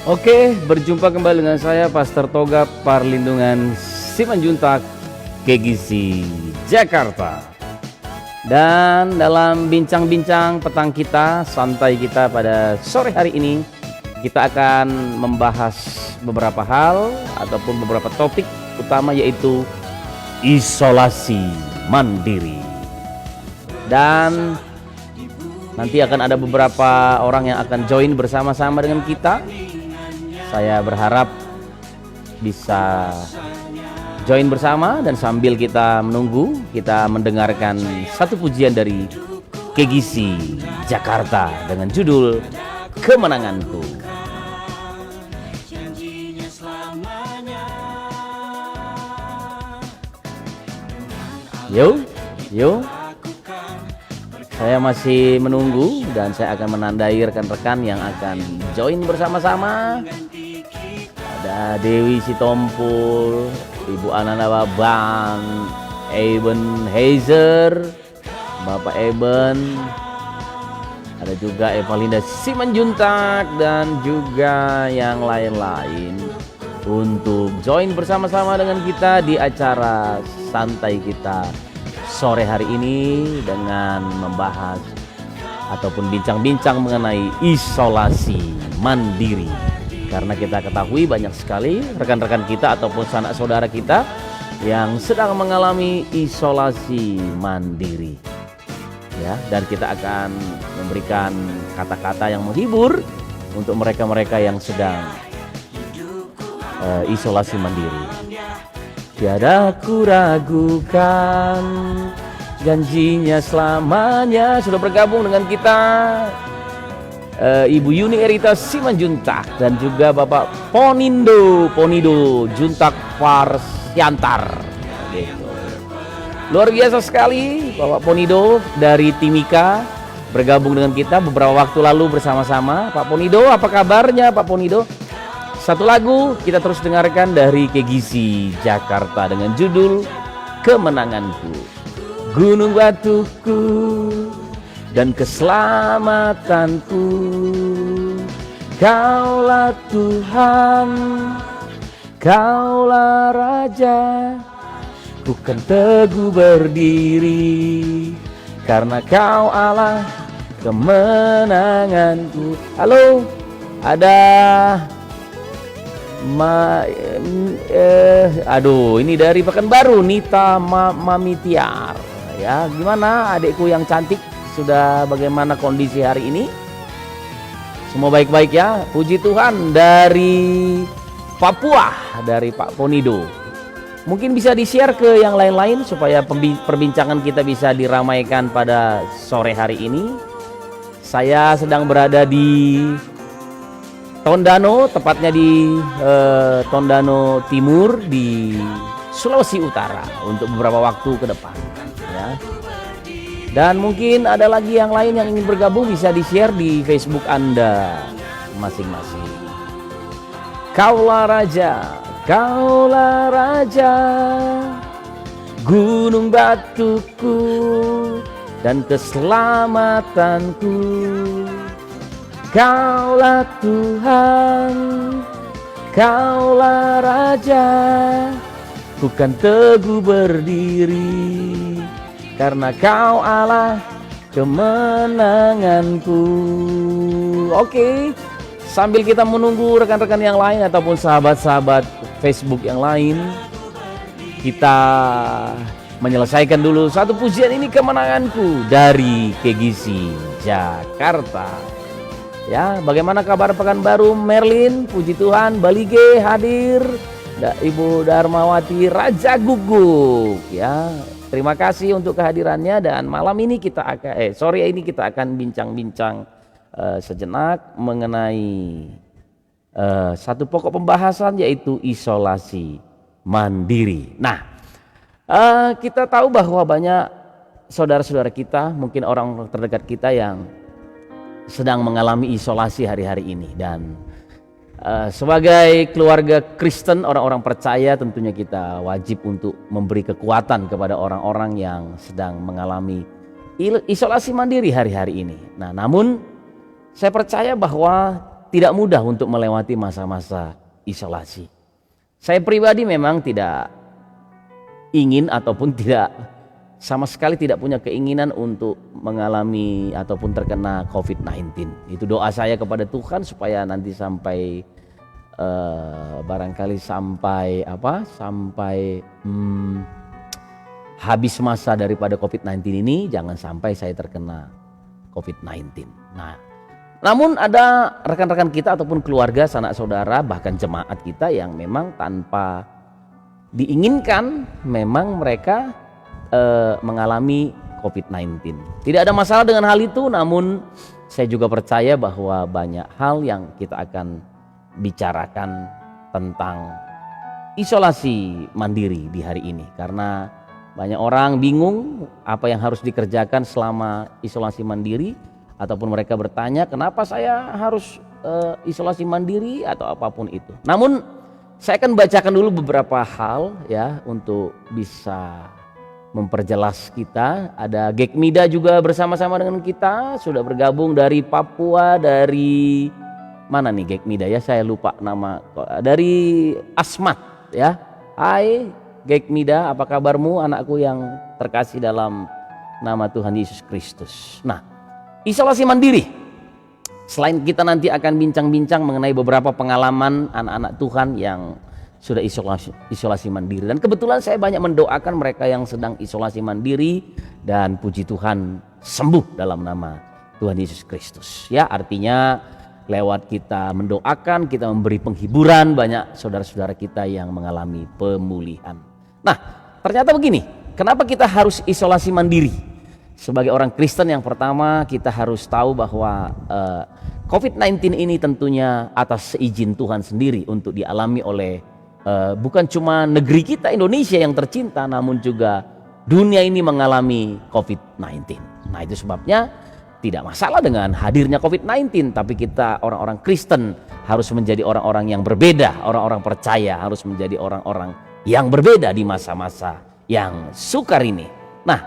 Oke, berjumpa kembali dengan saya Pastor Toga Perlindungan Simanjuntak KGC Jakarta. Dan dalam bincang-bincang petang kita, santai kita pada sore hari ini, kita akan membahas beberapa hal ataupun beberapa topik utama, yaitu isolasi mandiri. Dan nanti akan ada beberapa orang yang akan join bersama-sama dengan kita. Saya berharap bisa join bersama, dan sambil kita menunggu, kita mendengarkan satu pujian dari KGC Jakarta dengan judul Kemenanganku. Yuk. Saya masih menunggu dan saya akan menandai rekan-rekan yang akan join bersama-sama. Ada Dewi Sitompul, Ibu Ananda Babang, Eben Heiser, Bapak Eben, ada juga Evalinda Simanjuntak, dan juga yang lain-lain untuk join bersama-sama dengan kita di acara santai kita sore hari ini dengan membahas ataupun bincang-bincang mengenai isolasi mandiri. Karena kita ketahui banyak sekali rekan-rekan kita ataupun sanak saudara kita yang sedang mengalami isolasi mandiri. Ya, dan kita akan memberikan kata-kata yang menghibur untuk mereka-mereka yang sedang isolasi mandiri. Tiada ku ragukan janjinya selamanya. Sudah bergabung dengan kita Ibu Yuni Erita Simanjuntak dan juga Bapak Ponido Juntak Farsiantar gitu. Luar biasa sekali Bapak Ponido dari Timika bergabung dengan kita beberapa waktu lalu bersama-sama. Pak Ponido, apa kabarnya Pak Ponido? Satu lagu kita terus dengarkan dari KGC Jakarta dengan judul Kemenanganku. Gunung batuku dan keselamatanku, Kaulah Tuhan, Kaulah Raja, ku kan teguh berdiri, karena Kau Allah kemenanganku. Halo, ada ini dari Pekanbaru, Nita Mamitiar. Ya, gimana adikku yang cantik? Sudah bagaimana kondisi hari ini? Semua baik-baik ya. Puji Tuhan. Dari Papua, dari Pak Ponido. Mungkin bisa di-share ke yang lain-lain supaya perbincangan kita bisa diramaikan pada sore hari ini. Saya sedang berada di Tondano, tepatnya di Tondano Timur di Sulawesi Utara untuk beberapa waktu ke depan ya. Dan mungkin ada lagi yang lain yang ingin bergabung, bisa di-share di Facebook Anda masing-masing. Kaulah Raja, Kaulah Raja, gunung batuku dan keselamatanku, Kaulah Tuhan, Kaulah Raja, ku kan teguh berdiri, karena Kau Allah kemenanganku. Oke, sambil kita menunggu rekan-rekan yang lain ataupun sahabat-sahabat Facebook yang lain, kita menyelesaikan dulu satu pujian ini, Kemenanganku dari KGC Jakarta. Ya, bagaimana kabar Pekanbaru, Merlin? Puji Tuhan, Balige hadir, Ibu Darmawati Raja Guguk. Ya, terima kasih untuk kehadirannya. Dan malam ini kita akan, sore ini kita akan bincang-bincang sejenak mengenai satu pokok pembahasan, yaitu isolasi mandiri. Nah, kita tahu bahwa banyak saudara-saudara kita, mungkin orang terdekat kita yang sedang mengalami isolasi hari-hari ini. Dan sebagai keluarga Kristen, orang-orang percaya, tentunya kita wajib untuk memberi kekuatan kepada orang-orang yang sedang mengalami isolasi mandiri hari-hari ini. Nah, namun saya percaya bahwa tidak mudah untuk melewati masa-masa isolasi. Saya pribadi memang tidak ingin ataupun tidak sama sekali tidak punya keinginan untuk mengalami ataupun terkena COVID-19. Itu doa saya kepada Tuhan supaya nanti sampai barangkali sampai habis masa daripada COVID-19 ini, jangan sampai saya terkena COVID-19. Nah, namun ada rekan-rekan kita ataupun keluarga, sanak saudara, bahkan jemaat kita yang memang tanpa diinginkan memang mereka mengalami COVID-19. Tidak ada masalah dengan hal itu, namun saya juga percaya bahwa banyak hal yang kita akan bicarakan tentang isolasi mandiri di hari ini, karena banyak orang bingung apa yang harus dikerjakan selama isolasi mandiri, ataupun mereka bertanya kenapa saya harus isolasi mandiri atau apapun itu. Namun saya akan bacakan dulu beberapa hal ya untuk bisa memperjelas kita. Ada Gekmida juga bersama-sama dengan kita, sudah bergabung dari Papua, dari mana nih Gekmida ya, saya lupa nama, dari Asmat ya. Hai Gekmida, apa kabarmu anakku yang terkasih dalam nama Tuhan Yesus Kristus. Nah, isolasi mandiri, selain kita nanti akan bincang-bincang mengenai beberapa pengalaman anak-anak Tuhan yang sudah isolasi mandiri, dan kebetulan saya banyak mendoakan mereka yang sedang isolasi mandiri, dan puji Tuhan sembuh dalam nama Tuhan Yesus Kristus ya. Artinya lewat kita mendoakan, kita memberi penghiburan, banyak saudara-saudara kita yang mengalami pemulihan. Nah, ternyata begini, kenapa kita harus isolasi mandiri? Sebagai orang Kristen, yang pertama kita harus tahu bahwa COVID-19 ini tentunya atas seizin Tuhan sendiri untuk dialami oleh bukan cuma negeri kita Indonesia yang tercinta, namun juga dunia ini mengalami COVID-19. Nah, itu sebabnya tidak masalah dengan hadirnya COVID-19, tapi kita orang-orang Kristen harus menjadi orang-orang yang berbeda, orang-orang percaya harus menjadi orang-orang yang berbeda di masa-masa yang sukar ini. Nah,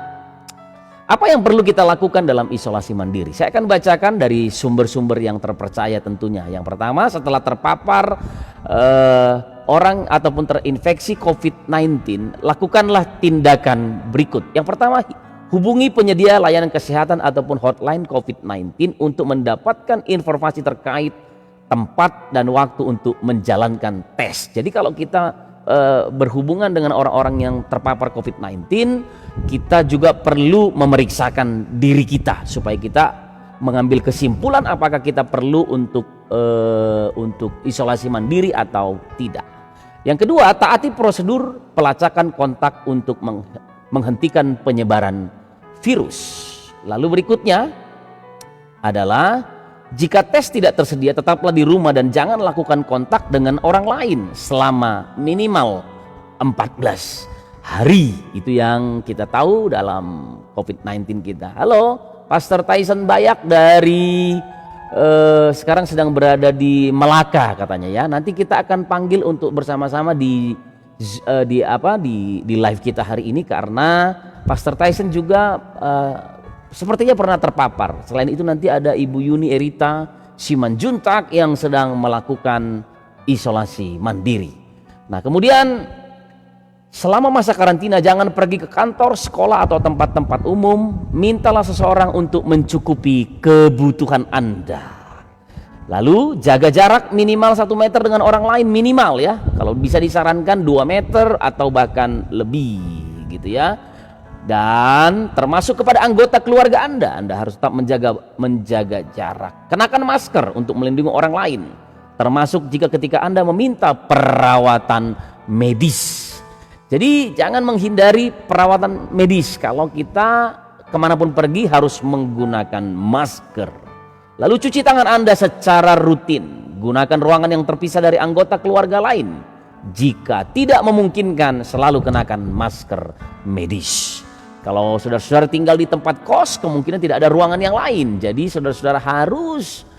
apa yang perlu kita lakukan dalam isolasi mandiri? Saya akan bacakan dari sumber-sumber yang terpercaya tentunya. Yang pertama, setelah terpapar orang ataupun terinfeksi COVID-19, lakukanlah tindakan berikut. Yang pertama, hubungi penyedia layanan kesehatan ataupun hotline COVID-19 untuk mendapatkan informasi terkait tempat dan waktu untuk menjalankan tes. Jadi kalau kita berhubungan dengan orang-orang yang terpapar COVID-19, kita juga perlu memeriksakan diri kita supaya kita mengambil kesimpulan apakah kita perlu untuk isolasi mandiri atau tidak. Yang kedua, taati prosedur pelacakan kontak untuk menghentikan penyebaran virus. Lalu berikutnya adalah jika tes tidak tersedia, tetaplah di rumah dan jangan lakukan kontak dengan orang lain selama minimal 14 hari. Itu yang kita tahu dalam COVID-19 kita. Halo, Pastor Tyson Bayak dari sekarang sedang berada di Melaka katanya ya. Nanti kita akan panggil untuk bersama-sama di live kita hari ini, karena Pastor Tyson juga sepertinya pernah terpapar. Selain itu nanti ada Ibu Yuni Erita Simanjuntak yang sedang melakukan isolasi mandiri. Nah, kemudian selama masa karantina jangan pergi ke kantor, sekolah atau tempat-tempat umum. Mintalah seseorang untuk mencukupi kebutuhan Anda. Lalu jaga jarak minimal 1 meter dengan orang lain, minimal ya. Kalau bisa disarankan 2 meter atau bahkan lebih gitu ya. Dan termasuk kepada anggota keluarga Anda harus tetap menjaga jarak. Kenakan masker untuk melindungi orang lain, termasuk jika ketika Anda meminta perawatan medis. Jadi jangan menghindari perawatan medis. Kalau kita kemanapun pergi harus menggunakan masker. Lalu cuci tangan Anda secara rutin. Gunakan ruangan yang terpisah dari anggota keluarga lain. Jika tidak memungkinkan, selalu kenakan masker medis. Kalau saudara-saudara tinggal di tempat kos, kemungkinan tidak ada ruangan yang lain. Jadi saudara-saudara harus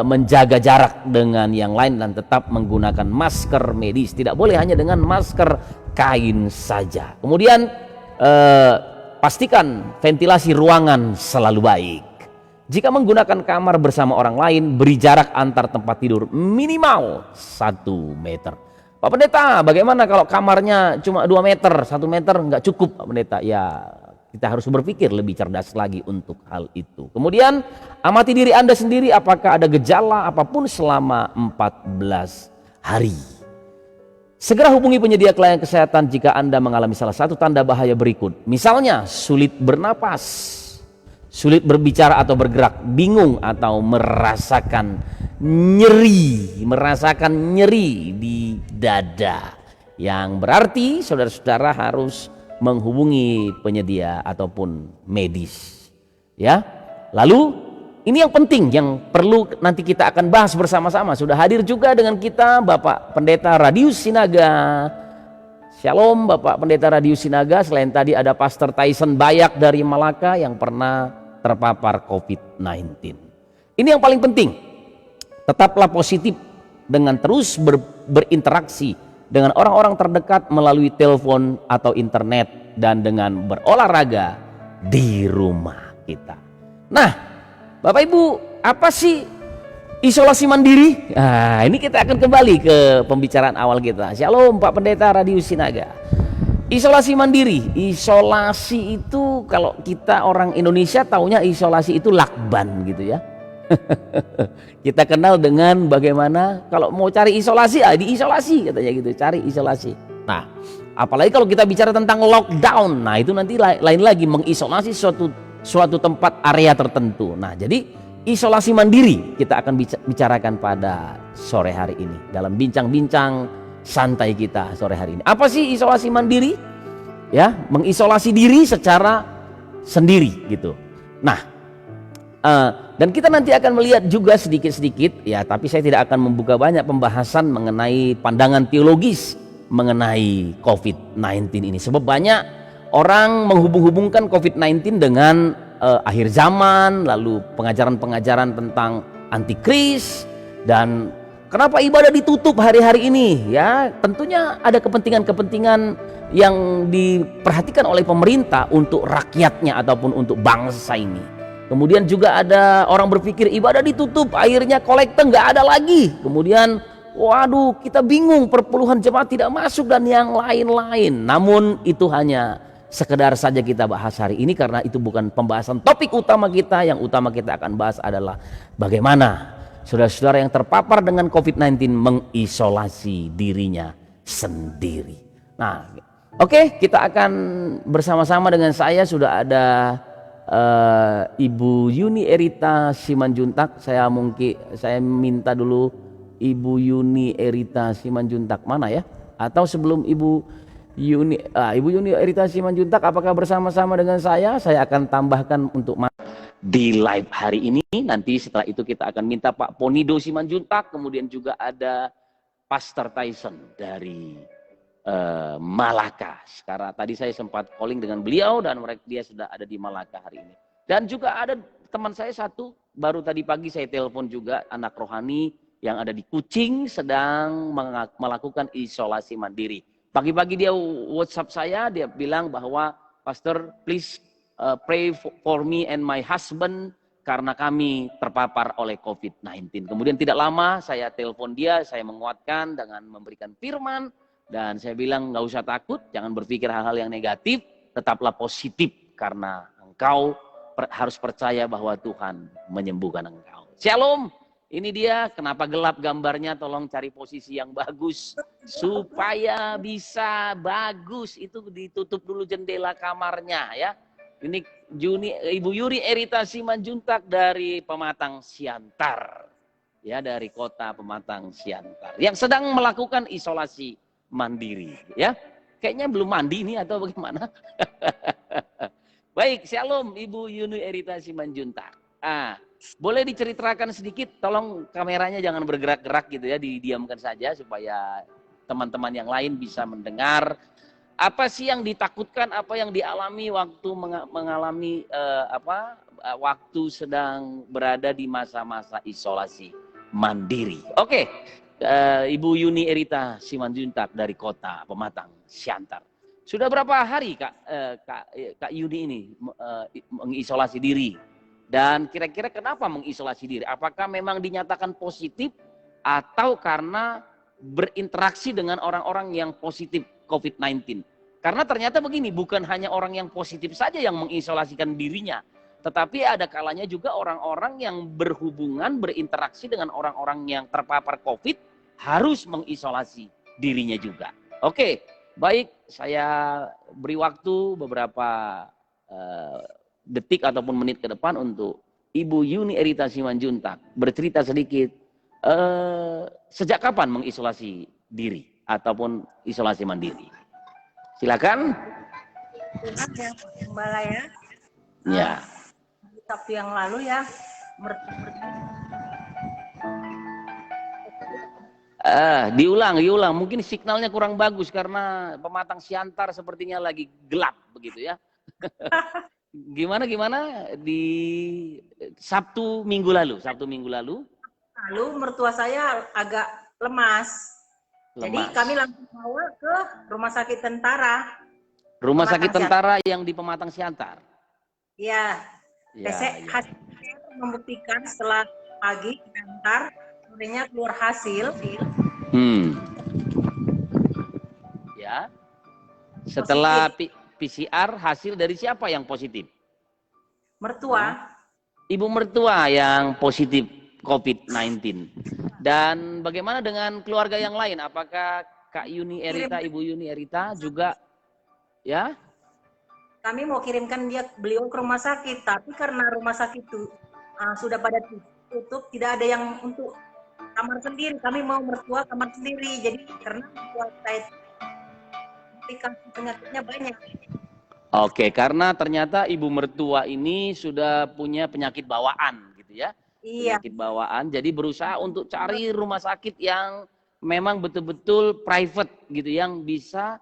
menjaga jarak dengan yang lain dan tetap menggunakan masker medis. Tidak boleh hanya dengan masker kain saja. Kemudian pastikan ventilasi ruangan selalu baik. Jika menggunakan kamar bersama orang lain, beri jarak antar tempat tidur minimal 1 meter. Pak Pendeta, bagaimana kalau kamarnya cuma 2 meter, 1 meter nggak cukup Pak Pendeta? Ya, kita harus berpikir lebih cerdas lagi untuk hal itu. Kemudian, amati diri Anda sendiri apakah ada gejala apapun selama 14 hari. Segera hubungi penyedia pelayanan kesehatan jika Anda mengalami salah satu tanda bahaya berikut. Misalnya, sulit bernapas, sulit berbicara atau bergerak, bingung atau merasakan nyeri di dada. Yang berarti saudara-saudara harus menghubungi penyedia ataupun medis. Ya. Lalu ini yang penting yang perlu nanti kita akan bahas bersama-sama. Sudah hadir juga dengan kita Bapak Pendeta Radius Sinaga. Shalom Bapak Pendeta Radius Sinaga. Selain tadi ada Pastor Tyson Bayak dari Malaka yang pernah terpapar COVID-19. Ini yang paling penting. Tetaplah positif dengan terus berinteraksi dengan orang-orang terdekat melalui telepon atau internet dan dengan berolahraga di rumah kita. Nah, Bapak Ibu, apa sih isolasi mandiri? Nah, ini kita akan kembali ke pembicaraan awal kita. Shalom Pak Pendeta Radius Sinaga. Isolasi mandiri, isolasi itu kalau kita orang Indonesia taunya isolasi itu lakban gitu ya. Kita kenal dengan bagaimana kalau mau cari isolasi, diisolasi katanya gitu, cari isolasi. Nah, apalagi kalau kita bicara tentang lockdown, nah itu nanti lain lagi mengisolasi suatu tempat area tertentu. Nah, jadi isolasi mandiri kita akan bicarakan pada sore hari ini dalam bincang-bincang santai kita sore hari ini. Apa sih isolasi mandiri? Ya, mengisolasi diri secara sendiri gitu. Nah, dan kita nanti akan melihat juga sedikit-sedikit ya, tapi saya tidak akan membuka banyak pembahasan mengenai pandangan teologis mengenai COVID-19 ini. Sebab banyak orang menghubung-hubungkan COVID-19 dengan akhir zaman, lalu pengajaran-pengajaran tentang antikris, dan kenapa ibadah ditutup hari-hari ini? Ya, tentunya ada kepentingan-kepentingan yang diperhatikan oleh pemerintah untuk rakyatnya ataupun untuk bangsa ini. Kemudian juga ada orang berpikir ibadah ditutup, akhirnya kolekte nggak ada lagi. Kemudian, waduh, kita bingung, perpuluhan jemaat tidak masuk dan yang lain-lain. Namun itu hanya sekedar saja kita bahas hari ini karena itu bukan pembahasan topik utama kita. Yang utama kita akan bahas adalah bagaimana saudara-saudara yang terpapar dengan COVID-19 mengisolasi dirinya sendiri. Nah, oke, kita akan bersama-sama dengan saya sudah ada Ibu Yuni Erita Simanjuntak. Saya minta dulu Ibu Yuni Erita Simanjuntak mana ya? Atau sebelum Ibu Yuni Erita Simanjuntak apakah bersama-sama dengan saya? Saya akan tambahkan untuk di live hari ini. Nanti setelah itu kita akan minta Pak Ponido Simanjuntak, kemudian juga ada Pastor Tyson dari Malaka. Sekarang tadi saya sempat calling dengan beliau dan dia sudah ada di Malaka hari ini. Dan juga ada teman saya satu baru tadi pagi saya telepon juga, anak rohani yang ada di Kucing sedang melakukan isolasi mandiri. Pagi-pagi dia WhatsApp saya, dia bilang bahwa Pastor please pray for me and my husband karena kami terpapar oleh COVID-19. Kemudian tidak lama saya telepon dia, saya menguatkan dengan memberikan firman. Dan saya bilang nggak usah takut, jangan berpikir hal-hal yang negatif, tetaplah positif karena engkau harus percaya bahwa Tuhan menyembuhkan engkau. Shalom, ini dia kenapa gelap gambarnya, tolong cari posisi yang bagus supaya bisa bagus. Itu ditutup dulu jendela kamarnya ya. Ini Ibu Yuri Erita Simanjuntak dari Pematang Siantar, ya dari kota Pematang Siantar, yang sedang melakukan isolasi mandiri ya. Kayaknya belum mandi nih atau bagaimana? Baik, shalom Ibu Yuni Erita Simanjuntak. Boleh diceritakan sedikit, tolong kameranya jangan bergerak-gerak gitu ya, didiamkan saja supaya teman-teman yang lain bisa mendengar. Apa sih yang ditakutkan, apa yang dialami waktu mengalami waktu sedang berada di masa-masa isolasi mandiri. Oke. Ibu Yuni Erita Simanjuntak dari kota Pematang Siantar. Sudah berapa hari Kak Yuni ini mengisolasi diri Dan kira-kira kenapa mengisolasi diri? Apakah memang dinyatakan positif atau karena berinteraksi dengan orang-orang yang positif COVID-19? Karena ternyata begini, bukan hanya orang yang positif saja yang mengisolasikan dirinya, tetapi ada kalanya juga orang-orang yang berhubungan, berinteraksi dengan orang-orang yang terpapar COVID harus mengisolasi dirinya juga. Oke, baik, saya beri waktu beberapa detik ataupun menit ke depan untuk Ibu Yuni Erita Simanjuntak bercerita sedikit sejak kapan mengisolasi diri ataupun isolasi mandiri. Silakan. Mbak ya. Ya. Sabtu yang lalu ya. Diulang. Mungkin signalnya kurang bagus karena Pematang Siantar sepertinya lagi gelap begitu ya. Gimana di Sabtu minggu lalu. Lalu mertua saya agak lemas. Jadi kami langsung bawa ke rumah sakit tentara. Rumah sakit tentara yang di Pematang Siantar. Iya. Hasil membuktikan setelah pagi antar sorenya keluar hasil. Ya. Setelah PCR hasil dari siapa yang positif? Mertua. Ibu mertua yang positif COVID-19. Dan bagaimana dengan keluarga yang lain? Apakah Kak Yuni Erita, Ibu Yuni Erita juga ya? Kami mau kirimkan beliau ke rumah sakit, tapi karena rumah sakit itu sudah pada tutup, tidak ada yang untuk kamar sendiri. Kami mau mertua kamar sendiri. Jadi karena mertua saya penyakitnya banyak. Oke, karena ternyata ibu mertua ini sudah punya penyakit bawaan gitu ya. Iya. Penyakit bawaan, jadi berusaha untuk cari rumah sakit yang memang betul-betul private gitu, yang bisa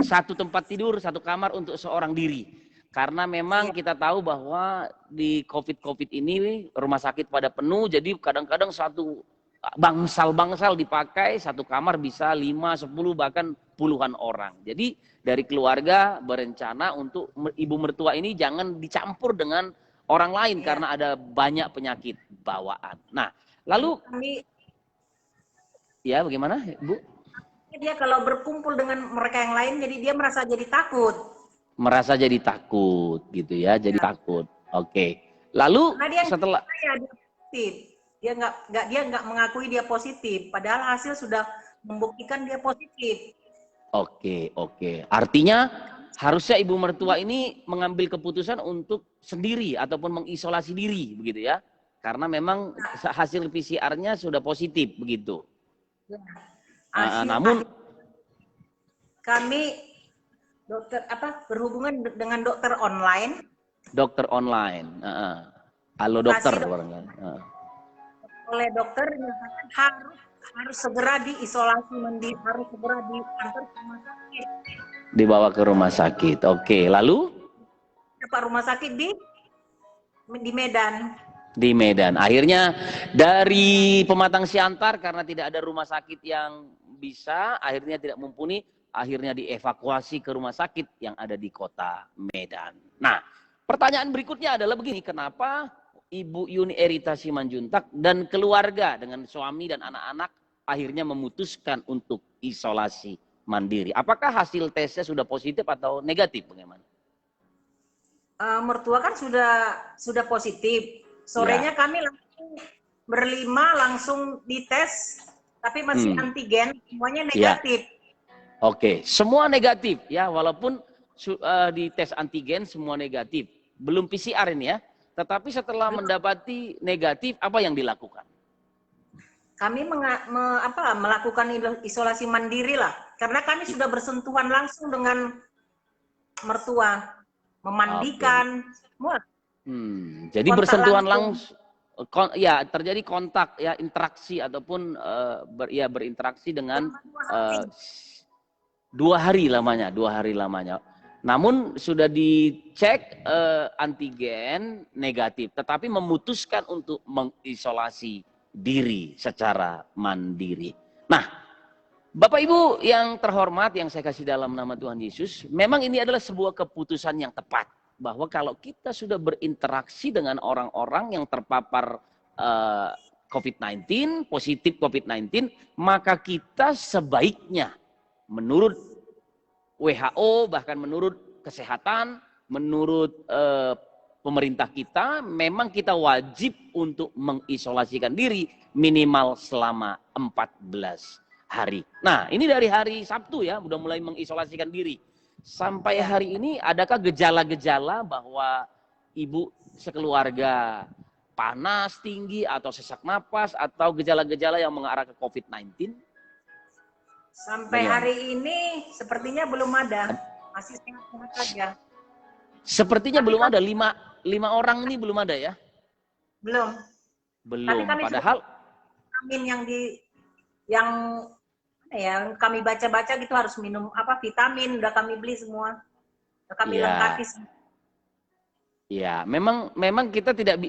satu tempat tidur, satu kamar untuk seorang diri. Karena memang kita tahu bahwa di COVID ini rumah sakit pada penuh, jadi kadang-kadang satu bangsal dipakai, satu kamar bisa 5, 10 bahkan puluhan orang. Jadi dari keluarga berencana untuk ibu mertua ini jangan dicampur dengan orang lain karena ada banyak penyakit bawaan. Nah, lalu ya bagaimana, Bu? Dia kalau berkumpul dengan mereka yang lain, jadi dia merasa jadi takut. Merasa jadi takut gitu ya, jadi takut. Oke. Lalu setelah dia nggak mengakui dia positif, padahal hasil sudah membuktikan dia positif. Oke. Artinya harusnya ibu mertua ini mengambil keputusan untuk sendiri ataupun mengisolasi diri begitu ya. Karena memang hasil PCR-nya sudah positif begitu. Namun kami berhubungan dengan dokter online. Dokter online. Halo dokter oleh dokter harus segera diisolasi mandiri, harus segera diantar ke rumah sakit. Dibawa ke rumah sakit. Oke, lalu? Pak rumah sakit di Medan. Di Medan. Akhirnya dari Pematang Siantar karena tidak ada rumah sakit yang bisa, akhirnya tidak mumpuni, akhirnya dievakuasi ke rumah sakit yang ada di kota Medan. Nah, pertanyaan berikutnya adalah begini, kenapa Ibu Yuni Erita Simanjuntak dan keluarga dengan suami dan anak-anak akhirnya memutuskan untuk isolasi mandiri? Apakah hasil tesnya sudah positif atau negatif? Bagaimana? Mertua kan sudah positif. Sorenya kami langsung berlima langsung dites, tapi masih antigen, semuanya negatif. Oke, semua negatif ya, walaupun di tes antigen semua negatif, belum PCR ini ya. Tetapi setelah mendapati negatif, apa yang dilakukan? Kami melakukan isolasi mandiri lah, karena kami sudah bersentuhan langsung dengan mertua, memandikan, semua. Jadi bersentuhan langsung, ya terjadi kontak, ya interaksi ataupun berinteraksi dengan 2 hari lamanya. Namun sudah dicek antigen negatif, tetapi memutuskan untuk mengisolasi diri secara mandiri. Nah, Bapak Ibu yang terhormat yang saya kasih dalam nama Tuhan Yesus, memang ini adalah sebuah keputusan yang tepat. bahwa kalau kita sudah berinteraksi dengan orang-orang yang terpapar COVID-19, positif COVID-19, maka kita sebaiknya menurut WHO, bahkan menurut kesehatan, menurut pemerintah kita, memang kita wajib untuk mengisolasikan diri minimal selama 14 hari. Nah, ini dari hari Sabtu ya, udah mulai mengisolasikan diri. Sampai hari ini, adakah gejala-gejala bahwa ibu sekeluarga panas tinggi atau sesak napas atau gejala-gejala yang mengarah ke COVID-19? Sampai hari ini sepertinya belum ada, masih sehat-sehat saja. Sepertinya Tapi belum ada, lima orang ini belum ada ya? Belum. Belum, Tapi kami padahal vitamin yang kami baca-baca gitu harus minum vitamin, udah kami beli semua, udah kami lengkapi semua. ya, memang kita tidak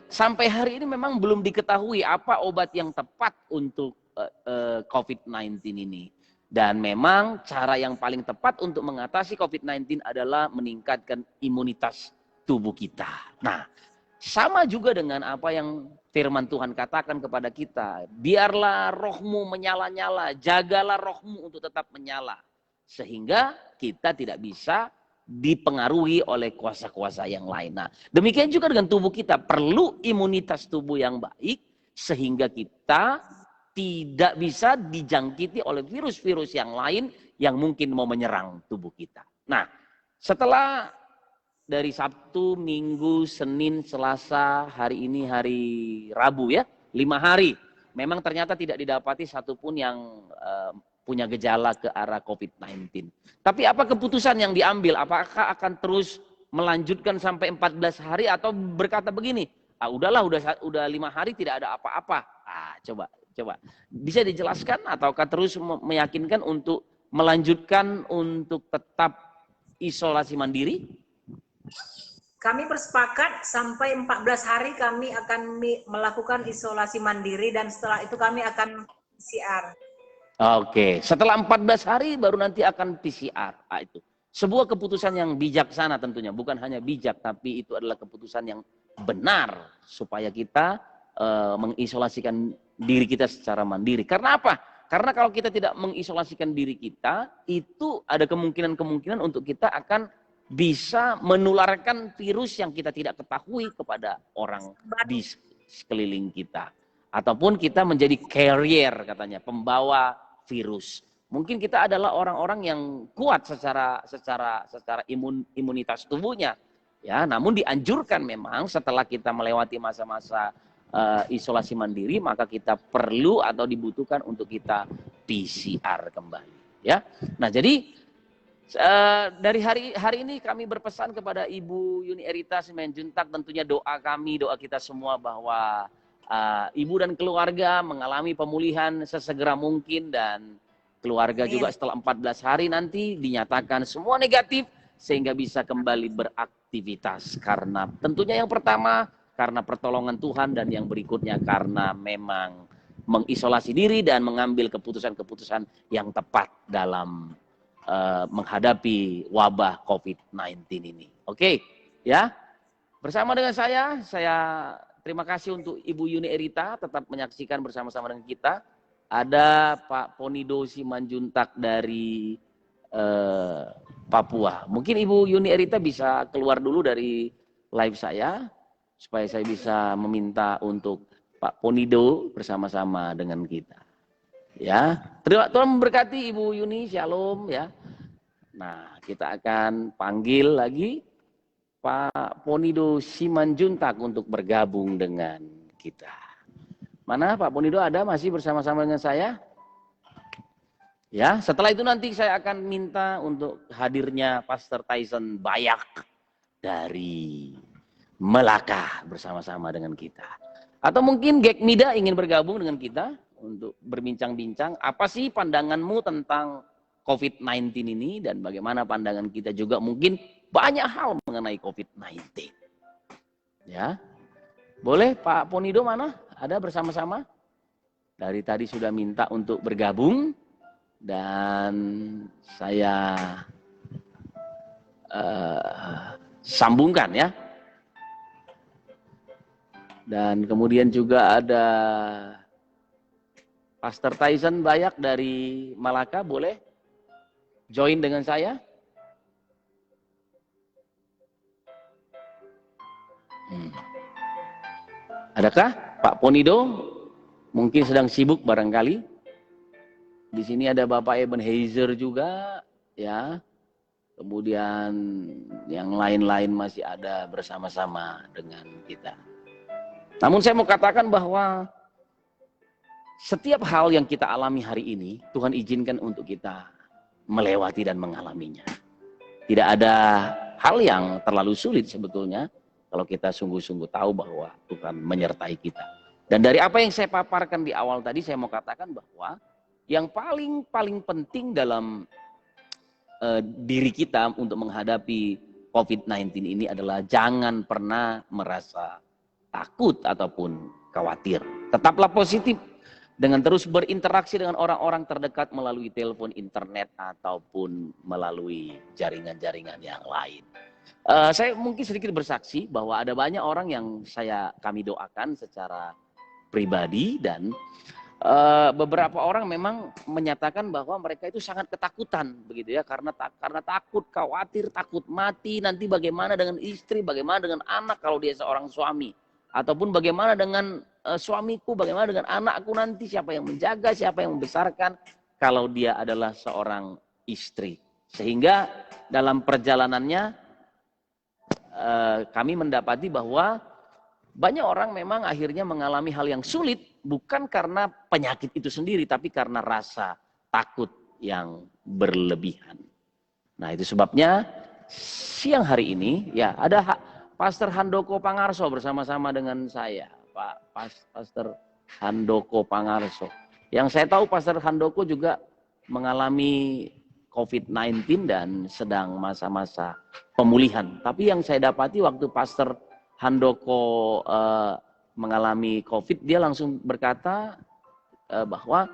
sampai hari ini memang belum diketahui apa obat yang tepat untuk COVID-19 ini. Dan memang cara yang paling tepat untuk mengatasi COVID-19 adalah meningkatkan imunitas tubuh kita. Nah, sama juga dengan apa yang firman Tuhan katakan kepada kita. Biarlah rohmu menyala-nyala, jagalah rohmu untuk tetap menyala. Sehingga kita tidak bisa dipengaruhi oleh kuasa-kuasa yang lain. Nah, demikian juga dengan tubuh kita. Perlu imunitas tubuh yang baik sehingga kita tidak bisa dijangkiti oleh virus-virus yang lain yang mungkin mau menyerang tubuh kita. Nah, setelah dari Sabtu, Minggu, Senin, Selasa, hari ini hari Rabu ya, 5 hari. Memang ternyata tidak didapati satupun yang punya gejala ke arah COVID-19. Tapi apa keputusan yang diambil? Apakah akan terus melanjutkan sampai 14 hari atau berkata begini, udahlah udah 5 hari tidak ada apa-apa. Coba bisa dijelaskan ataukah terus meyakinkan untuk melanjutkan untuk tetap isolasi mandiri? Kami bersepakat sampai 14 hari kami akan melakukan isolasi mandiri dan setelah itu kami akan PCR. Oke, setelah 14 hari baru nanti akan PCR. Itu sebuah keputusan yang bijaksana tentunya, bukan hanya bijak tapi itu adalah keputusan yang benar supaya kita mengisolasikan diri kita secara mandiri. Karena apa? Karena kalau kita tidak mengisolasikan diri kita, itu ada kemungkinan untuk kita akan bisa menularkan virus yang kita tidak ketahui kepada orang di sekeliling kita. Ataupun kita menjadi carrier katanya, pembawa virus. Mungkin kita adalah orang-orang yang kuat secara imunitas tubuhnya. Ya, namun dianjurkan memang setelah kita melewati masa-masa isolasi mandiri, maka kita perlu atau dibutuhkan untuk kita PCR kembali. Ya, nah jadi dari hari ini kami berpesan kepada Ibu Yuni Erita Simanjuntak, tentunya doa kita semua bahwa ibu dan keluarga mengalami pemulihan sesegera mungkin dan keluarga juga setelah 14 hari nanti dinyatakan semua negatif sehingga bisa kembali beraktivitas. Karena tentunya yang pertama karena pertolongan Tuhan dan yang berikutnya karena memang mengisolasi diri dan mengambil keputusan-keputusan yang tepat dalam menghadapi wabah COVID-19 ini. Oke, ya. Bersama dengan saya terima kasih untuk Ibu Yuni Erita tetap menyaksikan bersama-sama dengan kita. Ada Pak Ponido Simanjuntak dari Papua. Mungkin Ibu Yuni Erita bisa keluar dulu dari live saya supaya saya bisa meminta untuk Pak Ponido bersama-sama dengan kita. Ya, Tuhan memberkati Ibu Yuni, shalom ya. Nah, kita akan panggil lagi Pak Ponido Simanjuntak untuk bergabung dengan kita. Mana Pak Ponido ada masih bersama-sama dengan saya? Ya, setelah itu nanti saya akan minta untuk hadirnya Pastor Tyson Bayak dari Melaka bersama-sama dengan kita. Atau mungkin Gek Mida ingin bergabung dengan kita untuk berbincang-bincang. Apa sih pandanganmu tentang COVID-19 ini dan bagaimana pandangan kita juga mungkin banyak hal mengenai COVID-19. Ya, boleh Pak Ponido mana? Ada bersama-sama? Dari tadi sudah minta untuk bergabung dan saya sambungkan ya. Dan kemudian juga ada Pastor Tyson Bayak dari Malaka, boleh join dengan saya? Adakah Pak Ponido? Mungkin sedang sibuk barangkali. Di sini ada Bapak Ebenezer juga, ya. Kemudian yang lain-lain masih ada bersama-sama dengan kita. Namun saya mau katakan bahwa setiap hal yang kita alami hari ini, Tuhan izinkan untuk kita melewati dan mengalaminya. Tidak ada hal yang terlalu sulit sebetulnya kalau kita sungguh-sungguh tahu bahwa Tuhan menyertai kita. Dan dari apa yang saya paparkan di awal tadi, saya mau katakan bahwa yang paling penting dalam diri kita untuk menghadapi COVID-19 ini adalah jangan pernah merasa takut ataupun khawatir. Tetaplah positif dengan terus berinteraksi dengan orang-orang terdekat melalui telepon, internet, ataupun melalui jaringan-jaringan yang lain. Saya mungkin sedikit bersaksi bahwa ada banyak orang yang kami doakan secara pribadi, dan beberapa orang memang menyatakan bahwa mereka itu sangat ketakutan begitu ya, karena takut, khawatir, takut mati, nanti bagaimana dengan istri, bagaimana dengan anak kalau dia seorang suami, ataupun bagaimana dengan suamiku, bagaimana dengan anakku nanti, siapa yang menjaga, siapa yang membesarkan kalau dia adalah seorang istri. Sehingga dalam perjalanannya kami mendapati bahwa banyak orang memang akhirnya mengalami hal yang sulit, bukan karena penyakit itu sendiri, tapi karena rasa takut yang berlebihan. Nah, itu sebabnya siang hari ini ya ada Pastor Handoko Pangarso bersama-sama dengan saya, Pastor Handoko Pangarso. Yang saya tahu Pastor Handoko juga mengalami COVID-19 dan sedang masa-masa pemulihan. Tapi yang saya dapati waktu Pastor Handoko mengalami COVID, dia langsung berkata bahwa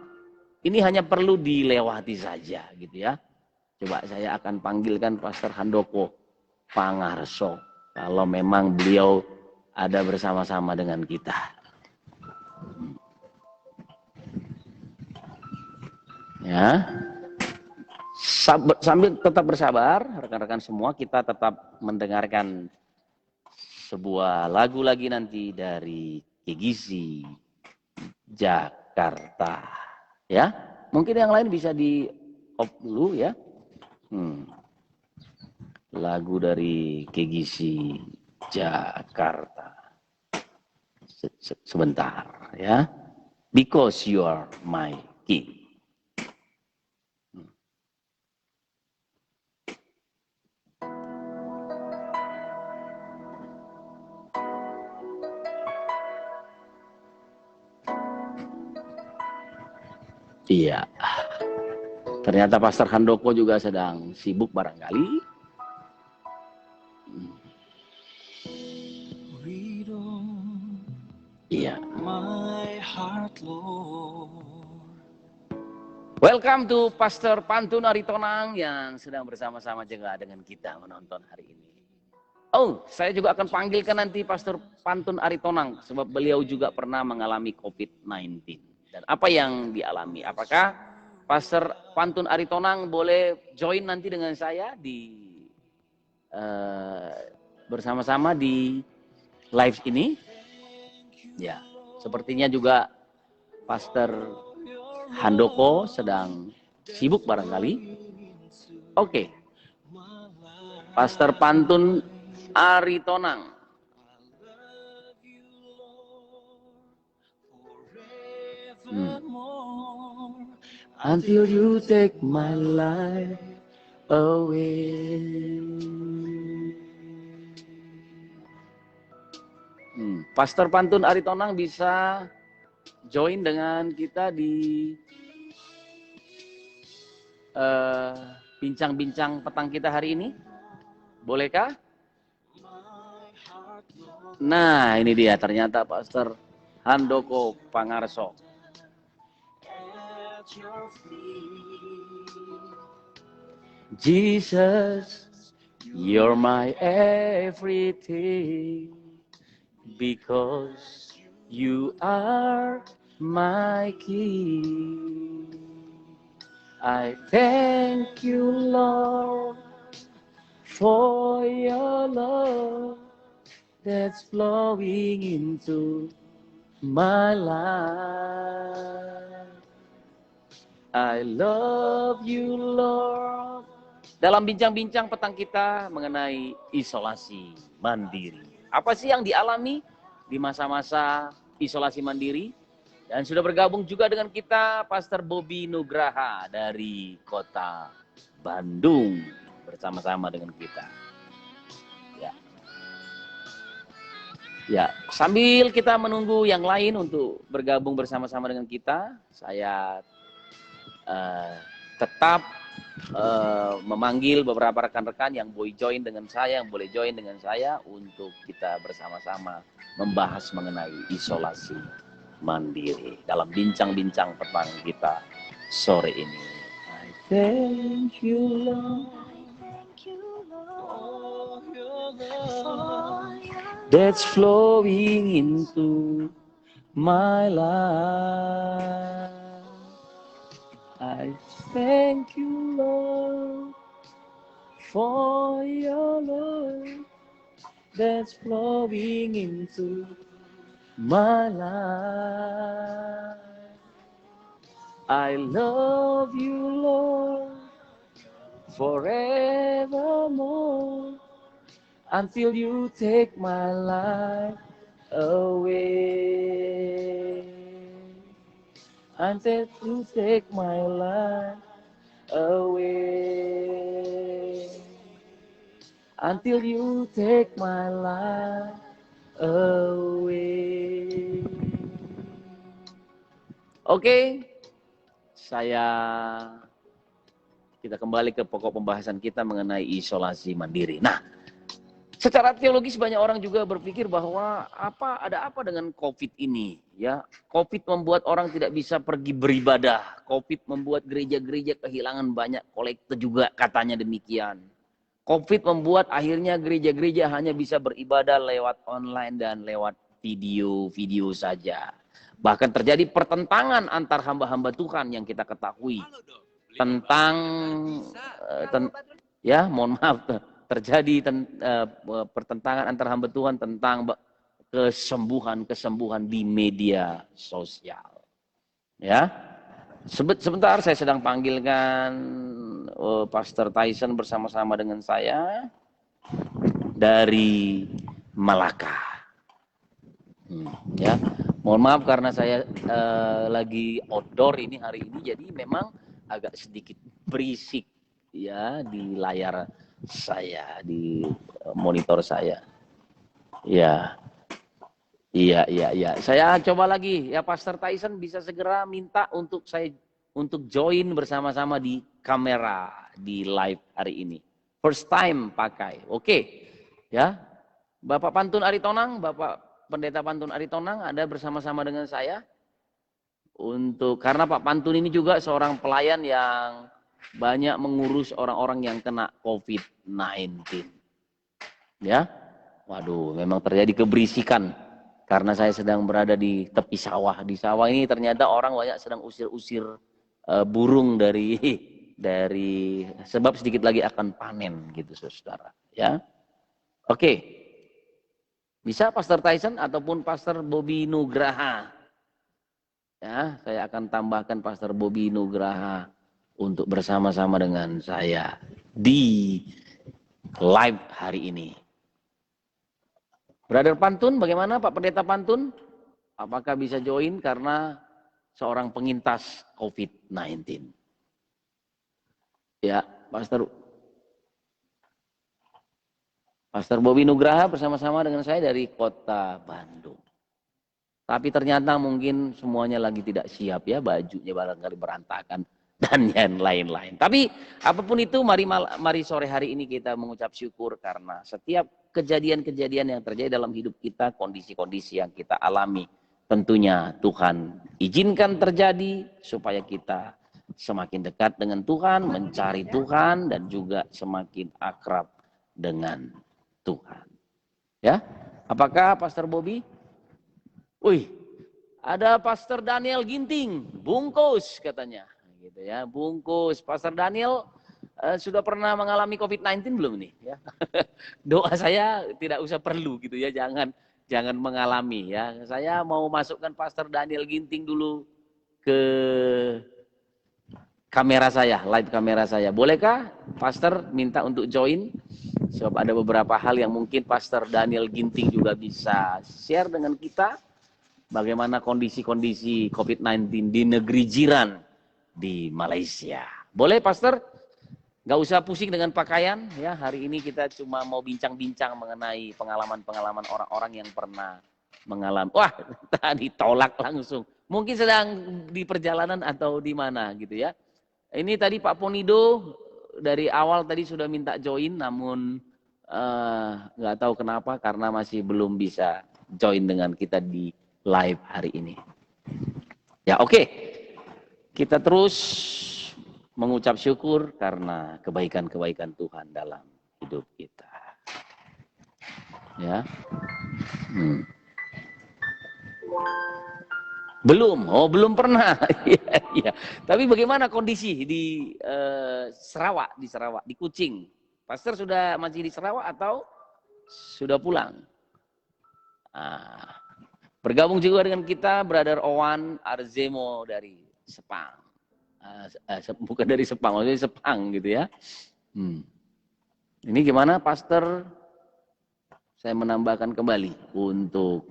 ini hanya perlu dilewati saja, gitu ya. Coba saya akan panggilkan Pastor Handoko Pangarso kalau memang beliau ada bersama-sama dengan kita. Ya, sambil tetap bersabar, rekan-rekan semua, kita tetap mendengarkan sebuah lagu lagi nanti dari KGC Jakarta, ya. Mungkin yang lain bisa di off dulu ya. Lagu dari KGC Jakarta. Sebentar ya. Because you are my king. Iya, ternyata Pastor Handoko juga sedang sibuk barangkali. Iya. Welcome to Pastor Pantun Aritonang yang sedang bersama-sama juga dengan kita menonton hari ini. Oh, saya juga akan panggilkan nanti Pastor Pantun Aritonang sebab beliau juga pernah mengalami COVID-19. Dan apa yang dialami? Apakah Pastor Pantun Aritonang boleh join nanti dengan saya di bersama-sama di live ini? Ya, sepertinya juga Pastor Handoko sedang sibuk barangkali. Oke. Pastor Pantun Aritonang. Until you take my life away. Pastor Pantun Aritonang bisa join dengan kita di bincang-bincang petang kita hari ini. Bolehkah? Nah, ini dia ternyata Pastor Handoko Pangarso. Jesus, You're my everything, because you are my King. I thank you, Lord, for your love that's flowing into my life. I love you, Lord. Dalam bincang-bincang petang kita mengenai isolasi mandiri. Apa sih yang dialami di masa-masa isolasi mandiri? Dan sudah bergabung juga dengan kita Pastor Bobby Nugraha dari Kota Bandung bersama-sama dengan kita. Ya. Ya, sambil kita menunggu yang lain untuk bergabung bersama-sama dengan kita, saya tetap memanggil beberapa rekan-rekan yang boleh join dengan saya, untuk kita bersama-sama membahas mengenai isolasi mandiri dalam bincang-bincang petang kita sore ini. I thank you, Lord, for your love that's flowing into my life. I thank you, Lord, for your love that's flowing into my life. I love you, Lord, forevermore, until you take my life away. Until you take my life away. Until you take my life away. Oke, kita kembali ke pokok pembahasan kita mengenai isolasi mandiri. Nah, secara teologis banyak orang juga berpikir bahwa ada apa dengan COVID ini, ya? COVID membuat orang tidak bisa pergi beribadah. COVID membuat gereja-gereja kehilangan banyak kolekte juga, katanya demikian. COVID membuat akhirnya gereja-gereja hanya bisa beribadah lewat online dan lewat video saja. Bahkan terjadi pertentangan antar hamba-hamba Tuhan yang kita ketahui tentang terjadi pertentangan antar hamba Tuhan tentang kesembuhan di media sosial. Ya, sebentar saya sedang panggilkan Pastor Tyson bersama-sama dengan saya dari Malaka. Ya, mohon maaf karena saya lagi outdoor hari ini, jadi memang agak sedikit berisik ya di layar saya, di monitor saya. Ya. Iya. Saya coba lagi ya, Pastor Tyson bisa segera minta untuk join bersama-sama di kamera di live hari ini. First time pakai. Oke. Ya. Bapak Pantun Aritonang, Bapak Pendeta Pantun Aritonang ada bersama-sama dengan saya. Karena Pak Pantun ini juga seorang pelayan yang banyak mengurus orang-orang yang kena COVID-19. Ya, waduh, memang terjadi keberisikan karena saya sedang berada di tepi sawah. Di sawah ini ternyata orang banyak sedang usir-usir burung dari sebab sedikit lagi akan panen gitu, saudara. Ya, oke, bisa Pastor Tyson ataupun Pastor Bobby Nugraha. Ya, saya akan tambahkan Pastor Bobby Nugraha untuk bersama-sama dengan saya di live hari ini. Brother Pantun, bagaimana Pak Pendeta Pantun? Apakah bisa join karena seorang pengintas COVID-19? Ya, Pastor Bobby Nugraha bersama-sama dengan saya dari Kota Bandung. Tapi ternyata mungkin semuanya lagi tidak siap ya, bajunya barangkali berantakan dan yang lain-lain. Tapi apapun itu, mari sore hari ini kita mengucap syukur karena setiap kejadian-kejadian yang terjadi dalam hidup kita, kondisi-kondisi yang kita alami, tentunya Tuhan izinkan terjadi supaya kita semakin dekat dengan Tuhan, mencari Tuhan, dan juga semakin akrab dengan Tuhan. Ya, apakah Pastor Bobby? Wih, ada Pastor Daniel Ginting, bungkus katanya, gitu ya, bungkus. Pastor Daniel sudah pernah mengalami COVID-19 belum nih? Ya, doa saya tidak usah perlu gitu ya, jangan mengalami ya. Saya mau masukkan Pastor Daniel Ginting dulu ke kamera saya, live kamera saya. Bolehkah Pastor minta untuk join? Sebab ada beberapa hal yang mungkin Pastor Daniel Ginting juga bisa share dengan kita. Bagaimana kondisi-kondisi COVID-19 di negeri jiran di Malaysia. Boleh Pastor? Nggak usah pusing dengan pakaian. Ya, hari ini kita cuma mau bincang-bincang mengenai pengalaman-pengalaman orang-orang yang pernah mengalami. Wah, tadi tolak langsung. Mungkin sedang di perjalanan atau di mana gitu ya. Ini tadi Pak Ponido dari awal tadi sudah minta join, namun nggak tahu kenapa karena masih belum bisa join dengan kita di live hari ini. Ya oke, kita terus mengucap syukur karena kebaikan-kebaikan Tuhan dalam hidup kita. Ya. Belum pernah. Ya. Tapi bagaimana kondisi di Sarawak, di Kuching? Pastor sudah masih di Sarawak atau sudah pulang? Bergabung juga dengan kita Brother Owan Arzemo dari Sepang. Bukan dari Sepang, maksudnya Sepang gitu ya. Ini gimana Pastor? Saya menambahkan kembali untuk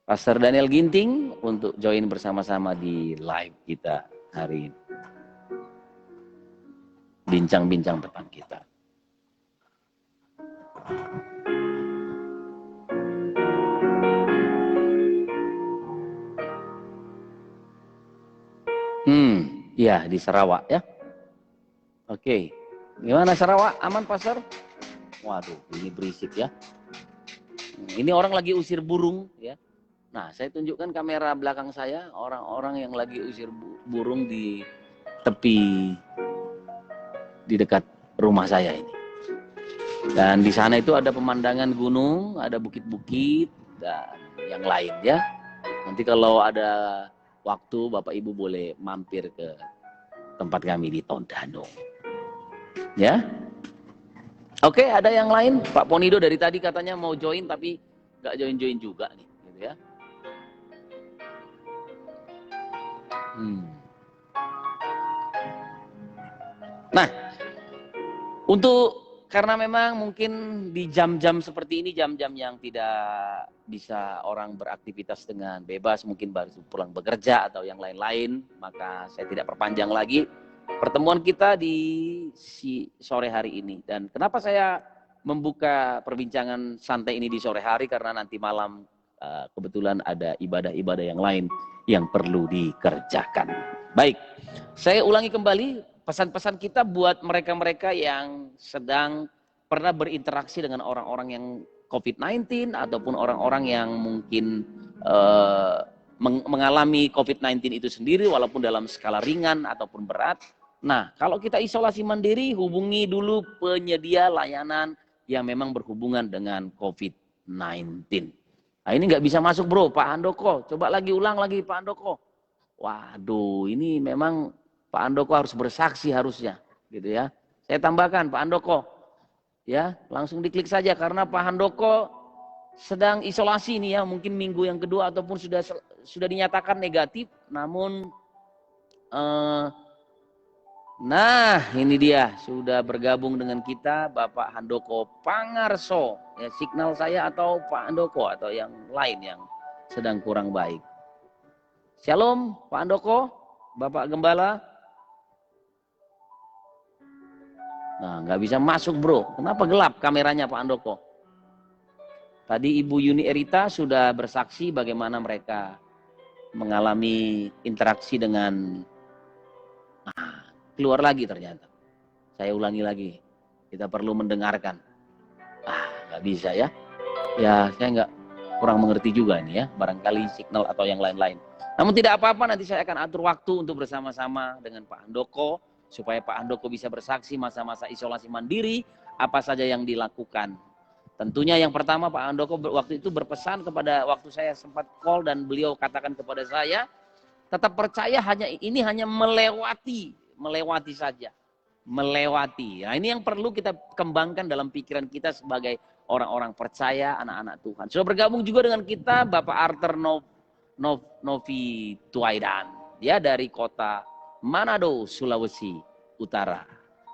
Pastor Daniel Ginting untuk join bersama-sama di live kita hari ini. Bincang-bincang depan kita. Ya di Sarawak ya. Oke. Gimana Sarawak? Aman Pastor? Waduh, ini berisik ya. Ini orang lagi usir burung ya. Nah, saya tunjukkan kamera belakang saya, orang-orang yang lagi usir burung di tepi di dekat rumah saya ini. Dan di sana itu ada pemandangan gunung, ada bukit-bukit dan yang lain ya. Nanti kalau ada waktu Bapak Ibu boleh mampir ke tempat kami di Tondano. Ya. Oke, ada yang lain? Pak Ponido dari tadi katanya mau join tapi nggak join-join juga nih, gitu ya. Nah, karena memang mungkin di jam-jam seperti ini, jam-jam yang tidak bisa orang beraktivitas dengan bebas, mungkin baru pulang bekerja atau yang lain-lain, maka saya tidak perpanjang lagi pertemuan kita di sore hari ini. Dan kenapa saya membuka perbincangan santai ini di sore hari, karena nanti malam kebetulan ada ibadah-ibadah yang lain yang perlu dikerjakan. Baik, saya ulangi kembali pesan-pesan kita buat mereka-mereka yang sedang pernah berinteraksi dengan orang-orang yang COVID-19 ataupun orang-orang yang mungkin mengalami COVID-19 itu sendiri walaupun dalam skala ringan ataupun berat. Nah, kalau kita isolasi mandiri, hubungi dulu penyedia layanan yang memang berhubungan dengan COVID-19. Nah, ini nggak bisa masuk bro, Pak Handoko. Coba ulang lagi Pak Handoko. Waduh, ini memang Pak Handoko harus bersaksi harusnya, gitu ya. Saya tambahkan Pak Handoko, ya langsung diklik saja karena Pak Handoko sedang isolasi nih ya, mungkin minggu yang kedua ataupun sudah dinyatakan negatif, namun nah ini dia sudah bergabung dengan kita Bapak Handoko Pangarso, ya signal saya atau Pak Handoko atau yang lain yang sedang kurang baik. Shalom Pak Handoko, Bapak Gembala. Nah, nggak bisa masuk bro. Kenapa gelap kameranya Pak Handoko? Tadi Ibu Yuni Erita sudah bersaksi bagaimana mereka mengalami interaksi dengan... Nah, keluar lagi ternyata. Saya ulangi lagi. Kita perlu mendengarkan. Nggak bisa ya. Ya, saya kurang mengerti juga ini ya. Barangkali signal atau yang lain-lain. Namun tidak apa-apa, nanti saya akan atur waktu untuk bersama-sama dengan Pak Handoko supaya Pak Handoko bisa bersaksi masa-masa isolasi mandiri apa saja yang dilakukan. Tentunya yang pertama Pak Handoko waktu itu berpesan kepada, waktu saya sempat call dan beliau katakan kepada saya, tetap percaya ini hanya melewati saja. Melewati. Nah, ini yang perlu kita kembangkan dalam pikiran kita sebagai orang-orang percaya, anak-anak Tuhan. Sudah bergabung juga dengan kita Bapak Arthur Novi Tuaidan, ya, dari kota Manado, Sulawesi Utara.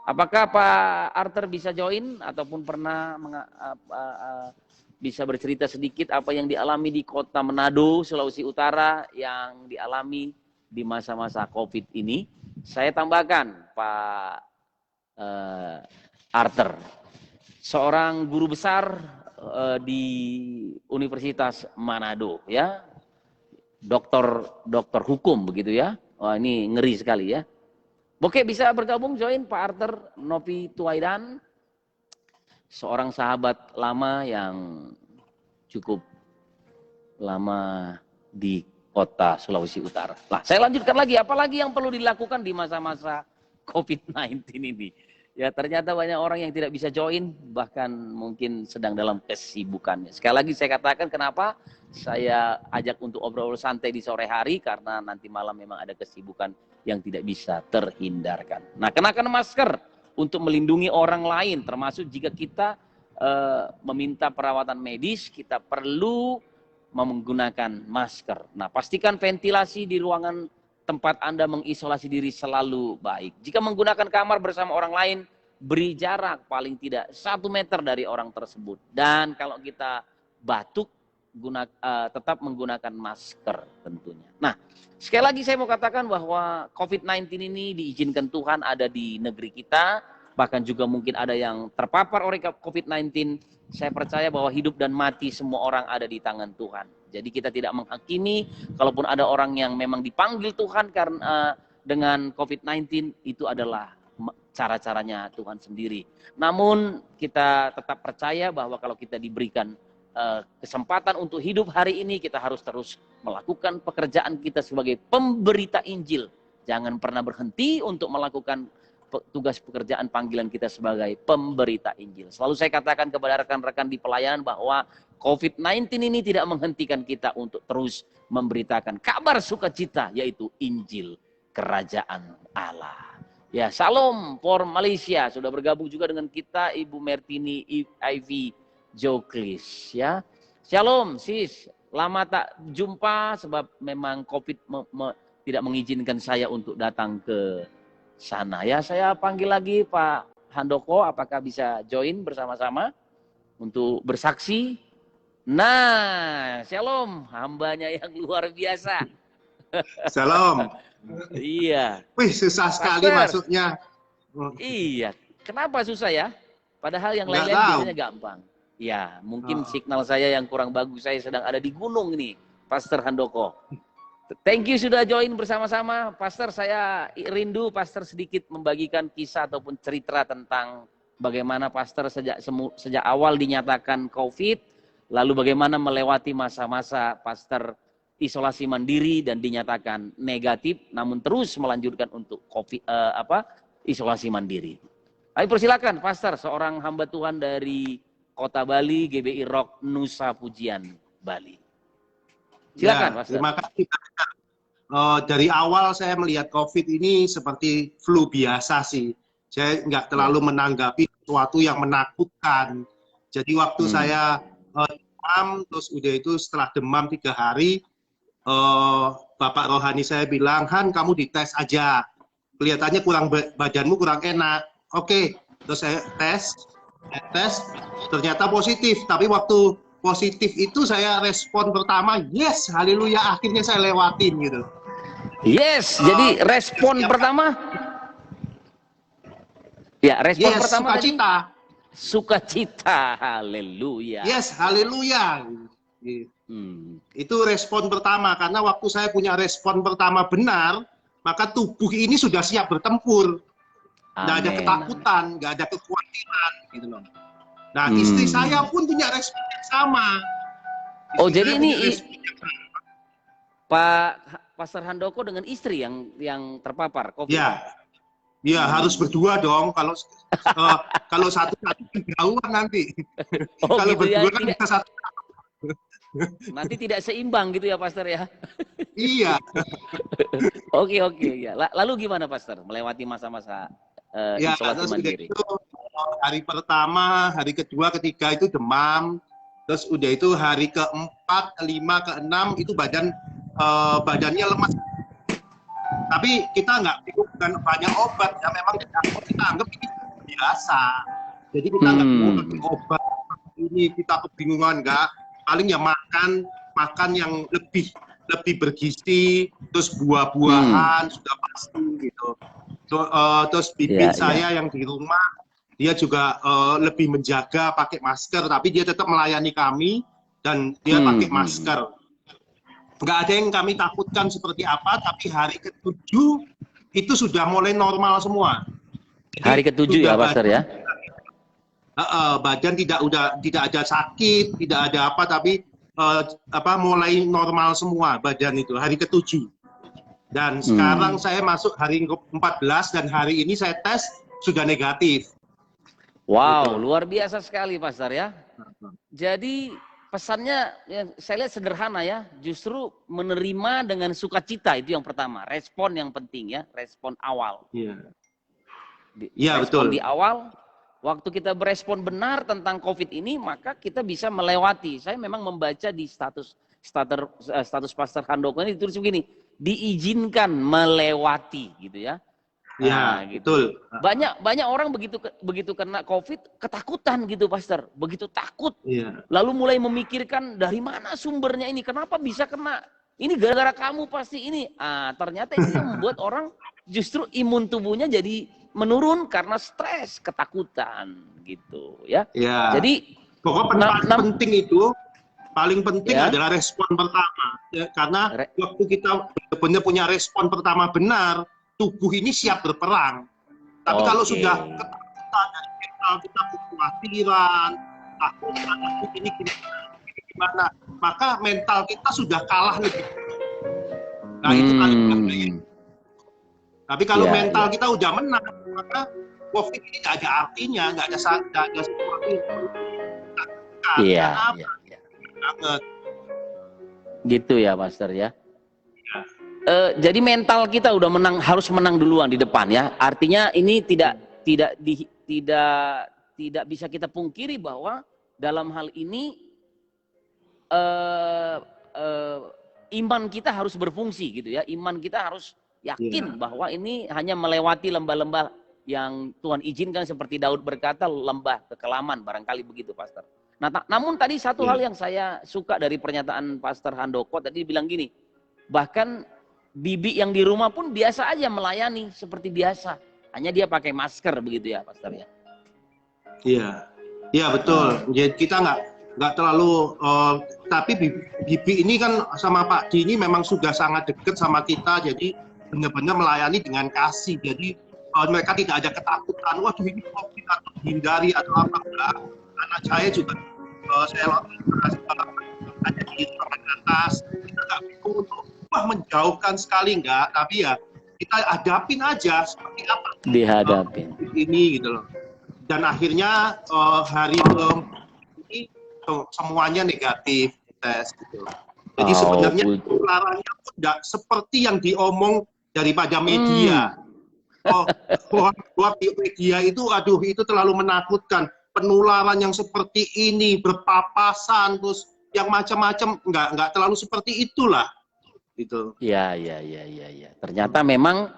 Apakah Pak Arthur bisa join ataupun pernah bisa bercerita sedikit apa yang dialami di kota Manado, Sulawesi Utara yang dialami di masa-masa COVID ini? Saya tambahkan Pak Arthur, seorang guru besar di Universitas Manado, ya, dokter hukum begitu ya. Wah, ini ngeri sekali ya. Oke, bisa bergabung join Pak Arthur Novi Tuaidan, seorang sahabat lama yang cukup lama di kota Sulawesi Utara. Nah, saya lanjutkan lagi, apalagi yang perlu dilakukan di masa-masa COVID-19 ini. Ya, ternyata banyak orang yang tidak bisa join, bahkan mungkin sedang dalam kesibukannya. Sekali lagi saya katakan kenapa saya ajak untuk obrol santai di sore hari, karena nanti malam memang ada kesibukan yang tidak bisa terhindarkan. Nah, kenakan masker untuk melindungi orang lain, termasuk jika kita meminta perawatan medis, kita perlu menggunakan masker. Nah, pastikan ventilasi di ruangan tempat Anda mengisolasi diri selalu baik. Jika menggunakan kamar bersama orang lain, beri jarak paling tidak 1 meter dari orang tersebut. Dan kalau kita batuk, tetap menggunakan masker tentunya. Nah, sekali lagi saya mau katakan bahwa COVID-19 ini diizinkan Tuhan ada di negeri kita, bahkan juga mungkin ada yang terpapar oleh COVID-19. Saya percaya bahwa hidup dan mati semua orang ada di tangan Tuhan. Jadi kita tidak menghakimi, kalaupun ada orang yang memang dipanggil Tuhan karena dengan COVID-19, itu adalah cara-caranya Tuhan sendiri. Namun kita tetap percaya bahwa kalau kita diberikan kesempatan untuk hidup hari ini, kita harus terus melakukan pekerjaan kita sebagai pemberita Injil. Jangan pernah berhenti untuk melakukan tugas pekerjaan panggilan kita sebagai pemberita Injil. Selalu saya katakan kepada rekan-rekan di pelayanan bahwa COVID-19 ini tidak menghentikan kita untuk terus memberitakan kabar sukacita, yaitu Injil Kerajaan Allah. Ya, salam for Malaysia. Sudah bergabung juga dengan kita Ibu Mertini Ivy Joklis, ya. Shalom sis, lama tak jumpa sebab memang COVID tidak mengizinkan saya untuk datang ke sana. Ya, saya panggil lagi Pak Handoko, apakah bisa join bersama-sama untuk bersaksi? Nah, shalom, hambanya yang luar biasa. Shalom. Iya. Wih, susah sekali masuknya. Iya, kenapa susah ya? Padahal yang lain-lain biasanya gampang. Ya, mungkin signal saya yang kurang bagus. Saya sedang ada di gunung ini, Pastor Handoko. Thank you sudah join bersama-sama. Pastor, saya rindu Pastor sedikit membagikan kisah ataupun cerita tentang bagaimana Pastor sejak awal dinyatakan COVID, lalu bagaimana melewati masa-masa Pastor isolasi mandiri dan dinyatakan negatif, namun terus melanjutkan untuk isolasi mandiri. Ayo persilakan Pastor, seorang hamba Tuhan dari Kota Bali, GBI Rock Nusa Pujian, Bali. Silakan, ya, Pastor. Terima kasih. Dari awal saya melihat COVID ini seperti flu biasa sih. Saya nggak terlalu menanggapi sesuatu yang menakutkan. Jadi waktu saya demam, terus udah itu setelah demam 3 hari, Bapak rohani saya bilang, Han, kamu dites aja. Kelihatannya badanmu kurang enak. Oke, terus saya tes, ternyata positif. Tapi waktu positif itu saya respon pertama, yes, haleluya, akhirnya saya lewatin gitu. Yes, jadi respon pertama, ya respon pertama sukacita. Sukacita, haleluya. Yes, haleluya. Itu respon pertama, karena waktu saya punya respon pertama benar, maka tubuh ini sudah siap bertempur. Nggak ada ketakutan, nggak ada kekhawatiran, gitu loh. Nah, istri saya pun punya respon yang sama. Oh, jadi ini Pak Pastor Handoko dengan istri yang terpapar COVID? Ya, Ya harus berdua dong. Kalau satu-satu kejauhan nanti. Oh Kalau gitu ya, berdua kan tidak, bisa satu. nanti tidak seimbang gitu ya Pastor ya. Iya. Oke oke ya. Lalu gimana Pastor melewati masa-masa Ya, isolasi terus udah mandiri? itu hari pertama, hari kedua, ketiga itu demam. Terus udah itu hari keempat, kelima, keenam itu badannya lemas. Tapi kita nggak dengan banyak obat, ya memang kita anggap ini biasa. Jadi kita nggak mau pakai obat ini, kita kebingungan nggak. Paling ya makan yang lebih bergizi, terus buah-buahan sudah pasti gitu. Terus bibi saya yang di rumah dia juga lebih menjaga pakai masker, tapi dia tetap melayani kami dan dia pakai masker. Nggak ada yang kami takutkan seperti apa, tapi hari ke-7 itu sudah mulai normal semua. Jadi Hari ke-7 ya Pastor ya? Badan tidak ada sakit, tidak ada apa, tapi mulai normal semua badan itu hari ke-7. Dan sekarang saya masuk hari ke-14 dan hari ini saya tes sudah negatif. Wow, luar biasa sekali Pastor ya. Jadi pesannya ya, saya lihat sederhana ya, justru menerima dengan sukacita itu yang pertama, respon yang penting ya, respon awal. Iya, respon betul. Di awal, waktu kita berespon benar tentang COVID ini, maka kita bisa melewati. Saya memang membaca di status Pastor Handoko ini ditulis begini, diizinkan melewati gitu ya. Iya, gitu. betul. Banyak orang begitu kena COVID ketakutan gitu, Pastor. Begitu takut. Iya. Lalu mulai memikirkan dari mana sumbernya ini, kenapa bisa kena? Ini gara-gara kamu pasti ini. Ternyata itu yang membuat orang justru imun tubuhnya jadi menurun karena stres, ketakutan gitu ya. Iya. Jadi pokoknya paling penting ya, adalah respon pertama. Ya, karena waktu kita benar-benar punya respon pertama benar, tubuh ini siap berperang. Tapi kalau sudah ketakutan dari mental kita, kekhawatiran, takut ini gimana, maka mental kita sudah kalah lebih. Nah itu paling bahaya. Tapi kalau mental kita udah menang, maka COVID ini nggak ada artinya, nggak ada sesuatu. Iya. Banget. Gitu ya, Pastor ya. Jadi mental kita udah menang, harus menang duluan di depan ya. Artinya ini tidak bisa kita pungkiri bahwa dalam hal ini iman kita harus berfungsi gitu ya. Iman kita harus yakin bahwa ini hanya melewati lembah-lembah yang Tuhan izinkan, seperti Daud berkata, lembah kekelaman, barangkali begitu Pastor. Namun tadi satu hal yang saya suka dari pernyataan Pastor Handoko tadi bilang gini, bahkan bibi yang di rumah pun biasa aja melayani seperti biasa, hanya dia pakai masker begitu ya Pastor ya. Iya betul. Jadi kita nggak terlalu tapi bibi ini kan sama Pak Di ini memang sudah sangat dekat sama kita, jadi benar-benar melayani dengan kasih. Jadi mereka tidak ada ketakutan, waduh ini COVID atau hindari atau apa, enggak. Anak saya juga saya ada di ruangan atas, kita nggak bingung untuk menjauhkan sekali, enggak, tapi ya kita hadapin aja seperti apa dihadapin ini gitu loh. Dan akhirnya hari ini semuanya negatif tes gitu. Jadi sebenarnya penularannya tidak seperti yang diomong daripada media. Di media itu, aduh itu terlalu menakutkan. Penularan yang seperti ini, berpapasan, terus yang macam-macam, nggak terlalu seperti itulah. Gitu. Ya. Ternyata memang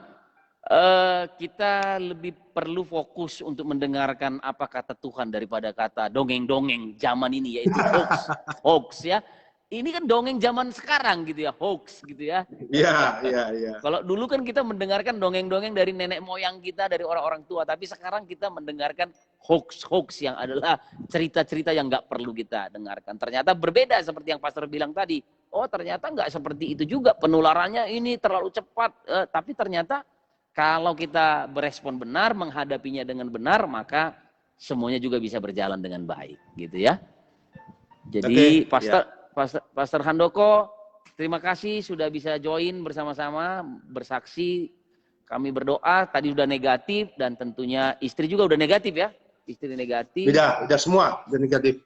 kita lebih perlu fokus untuk mendengarkan apa kata Tuhan daripada kata dongeng-dongeng zaman ini, yaitu hoax ya. Ini kan dongeng zaman sekarang gitu ya, hoax gitu ya. Iya. Kalau dulu kan kita mendengarkan dongeng-dongeng dari nenek moyang kita, dari orang-orang tua, tapi sekarang kita mendengarkan hoax yang adalah cerita-cerita yang nggak perlu kita dengarkan. Ternyata berbeda seperti yang Pastor bilang tadi. Oh ternyata nggak seperti itu juga, penularannya ini terlalu cepat. Tapi ternyata kalau kita berespon benar, menghadapinya dengan benar, maka semuanya juga bisa berjalan dengan baik, gitu ya. Jadi Pastor Handoko, terima kasih sudah bisa join bersama-sama, bersaksi kami berdoa, tadi sudah negatif dan tentunya istri juga udah negatif ya. Istri negatif. Udah semua, udah negatif.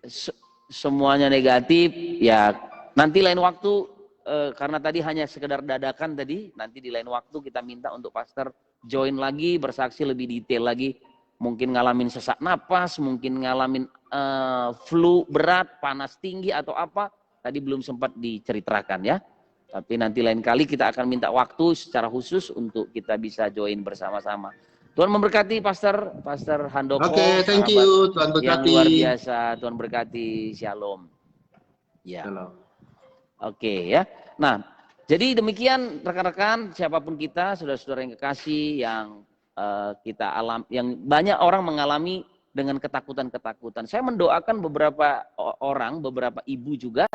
Semuanya negatif. Ya, nanti lain waktu karena tadi hanya sekedar dadakan tadi, nanti di lain waktu kita minta untuk pastor join lagi, bersaksi lebih detail lagi. Mungkin ngalamin sesak napas, mungkin ngalamin flu berat, panas tinggi atau apa. Tadi belum sempat diceritakan ya. Tapi nanti lain kali kita akan minta waktu secara khusus untuk kita bisa join bersama-sama. Tuhan memberkati Pastor Handoko. Oke, thank you. Tuhan berkati. Yang luar biasa. Tuhan berkati. Shalom. Ya. Shalom. Oke ya. Nah, jadi demikian rekan-rekan, siapapun kita, saudara-saudara yang kekasih, yang kita yang banyak orang mengalami dengan ketakutan-ketakutan. Saya mendoakan beberapa orang, beberapa ibu juga,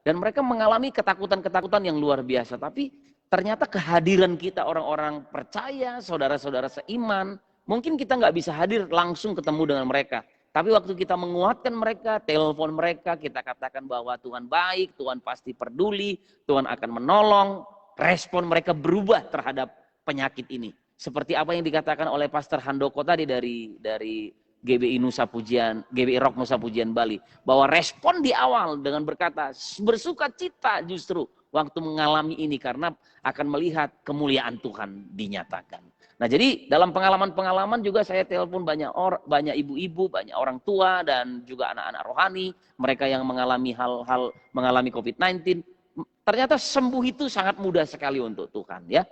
dan mereka mengalami ketakutan-ketakutan yang luar biasa. Tapi ternyata kehadiran kita orang-orang percaya, saudara-saudara seiman, mungkin kita nggak bisa hadir langsung ketemu dengan mereka. Tapi waktu kita menguatkan mereka, telepon mereka, kita katakan bahwa Tuhan baik, Tuhan pasti peduli, Tuhan akan menolong, respon mereka berubah terhadap penyakit ini. Seperti apa yang dikatakan oleh Pastor Handoko tadi dari GBI Nusa Pujian, GBI Rock Nusa Pujian Bali, bahwa respon di awal dengan berkata bersuka cita justru waktu mengalami ini karena akan melihat kemuliaan Tuhan dinyatakan. Nah, jadi dalam pengalaman-pengalaman juga saya telepon banyak ibu-ibu, banyak orang tua dan juga anak-anak rohani, mereka yang mengalami hal-hal mengalami COVID-19, ternyata sembuh itu sangat mudah sekali untuk Tuhan ya.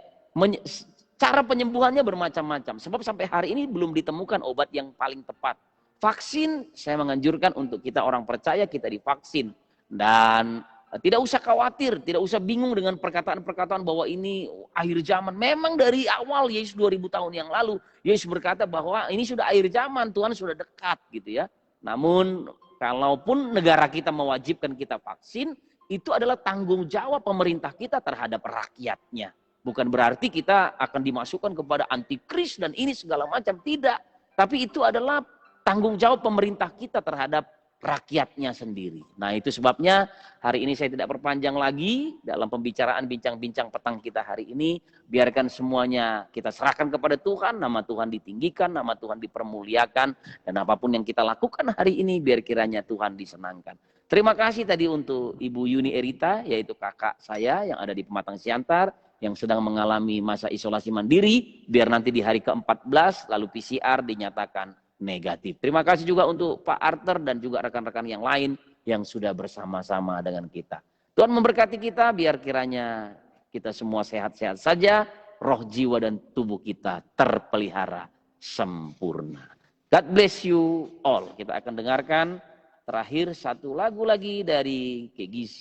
Cara penyembuhannya bermacam-macam. Sebab sampai hari ini belum ditemukan obat yang paling tepat. Vaksin, saya menganjurkan untuk kita orang percaya kita divaksin. Dan tidak usah khawatir, tidak usah bingung dengan perkataan-perkataan bahwa ini akhir zaman. Memang dari awal Yesus 2000 tahun yang lalu, Yesus berkata bahwa ini sudah akhir zaman, Tuhan sudah dekat gitu ya. Namun kalaupun negara kita mewajibkan kita vaksin, itu adalah tanggung jawab pemerintah kita terhadap rakyatnya. Bukan berarti kita akan dimasukkan kepada antikris dan ini segala macam. Tidak. Tapi itu adalah tanggung jawab pemerintah kita terhadap rakyatnya sendiri. Nah, itu sebabnya hari ini saya tidak perpanjang lagi dalam pembicaraan bincang-bincang petang kita hari ini. Biarkan semuanya kita serahkan kepada Tuhan. Nama Tuhan ditinggikan, nama Tuhan dipermuliakan. Dan apapun yang kita lakukan hari ini biar kiranya Tuhan disenangkan. Terima kasih tadi untuk Ibu Yuni Erita, yaitu kakak saya yang ada di Pematang Siantar, yang sedang mengalami masa isolasi mandiri, biar nanti di hari ke-14 lalu PCR dinyatakan negatif. Terima kasih juga untuk Pak Arthur dan juga rekan-rekan yang lain yang sudah bersama-sama dengan kita. Tuhan memberkati kita, biar kiranya kita semua sehat-sehat saja, roh, jiwa, dan tubuh kita terpelihara sempurna. God bless you all. Kita akan dengarkan terakhir satu lagu lagi dari KGC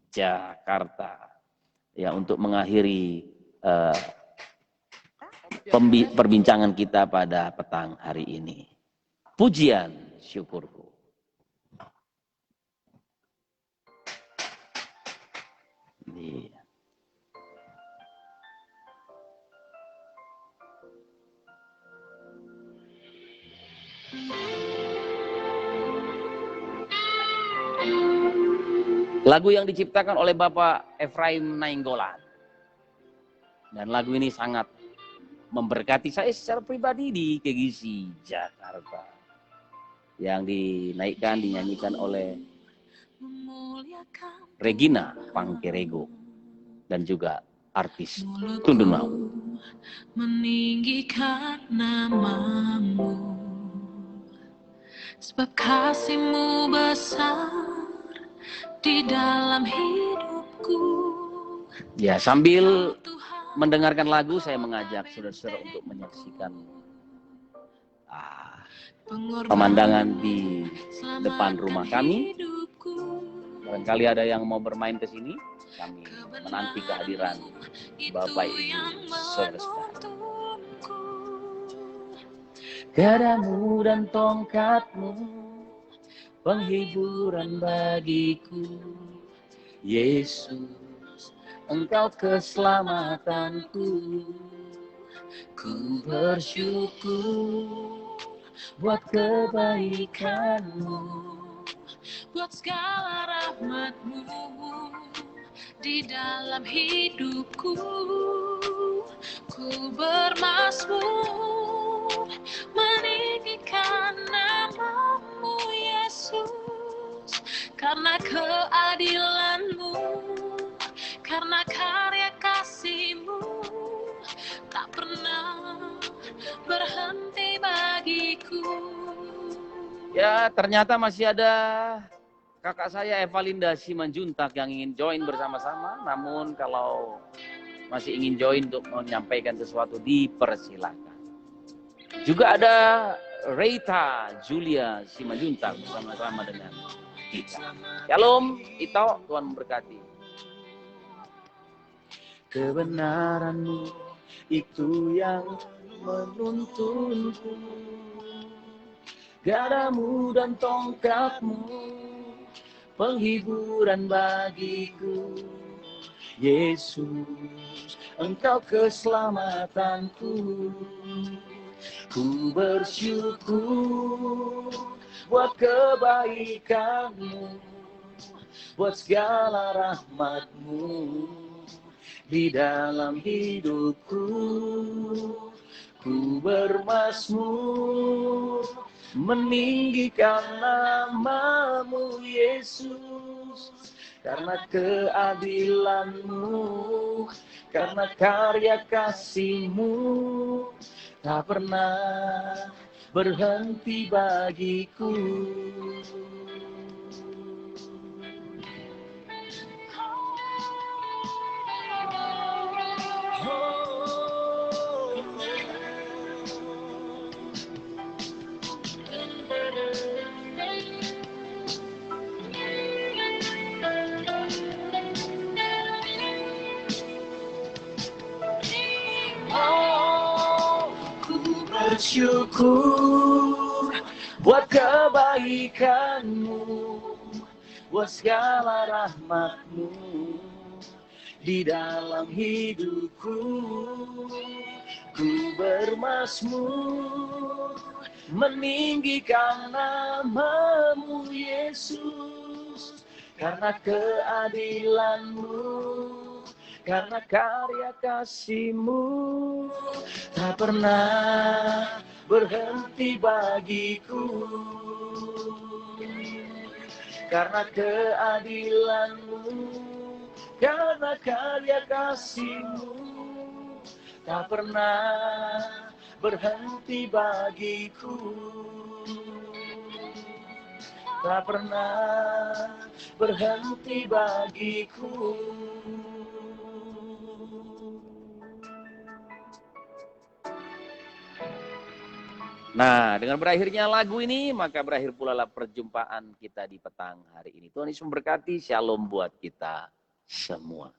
Jakarta. Ya, untuk mengakhiri perbincangan kita pada petang hari ini. Pujian syukurku. Iya. Lagu yang diciptakan oleh Bapak Efraim Nainggolan. Dan lagu ini sangat memberkati saya secara pribadi di KGC Jakarta. Yang dinaikkan, dinyanyikan oleh Regina Pangkerego. Dan juga artis Tundunau. Meninggikan namamu, sebab kasih-Mu besar di dalam hidupku. Ya, sambil mendengarkan lagu, saya mengajak saudara-saudara untuk menyaksikan pemandangan di depan rumah kami. Barangkali ada yang mau bermain ke sini, kami menanti kehadiran Bapak Ibu saudara-saudara. Gadamu dan tongkatmu, penghiburan bagiku, Yesus, Engkau keselamatanku. Ku bersyukur buat kebaikan-Mu, buat segala rahmat-Mu di dalam hidupku. Ku bermaksud Ya, ternyata masih ada kakak saya Evalinda Simanjuntak yang ingin join bersama-sama. Namun kalau masih ingin join untuk menyampaikan sesuatu, dipersilakan. Juga ada Reita Julia Simanjuntak bersama-sama dengan kita. Shalom, Ito, Tuhan memberkati. Kebenaranmu itu yang menuntunku, gadamu dan tongkatmu penghiburan bagiku. Yesus, Engkau keselamatanku. Ku bersyukur buat kebaikanmu, buat segala rahmatmu di dalam hidupku. Ku bermazmur meninggikan namamu Yesus, karena keadilanmu, karena karya kasih-Mu tak pernah berhenti bagiku. Bersyukur buat kebaikanmu, buat segala rahmatmu di dalam hidupku. Ku bermazmur meninggikan namamu Yesus, karena keadilanmu, karena karya kasih-Mu tak pernah berhenti bagiku. Karena keadilanmu, karena karya kasih-Mu tak pernah berhenti bagiku. Tak pernah berhenti bagiku. Nah, dengan berakhirnya lagu ini, maka berakhir pula lah perjumpaan kita di petang hari ini. Tuhan Yesus memberkati, shalom buat kita semua.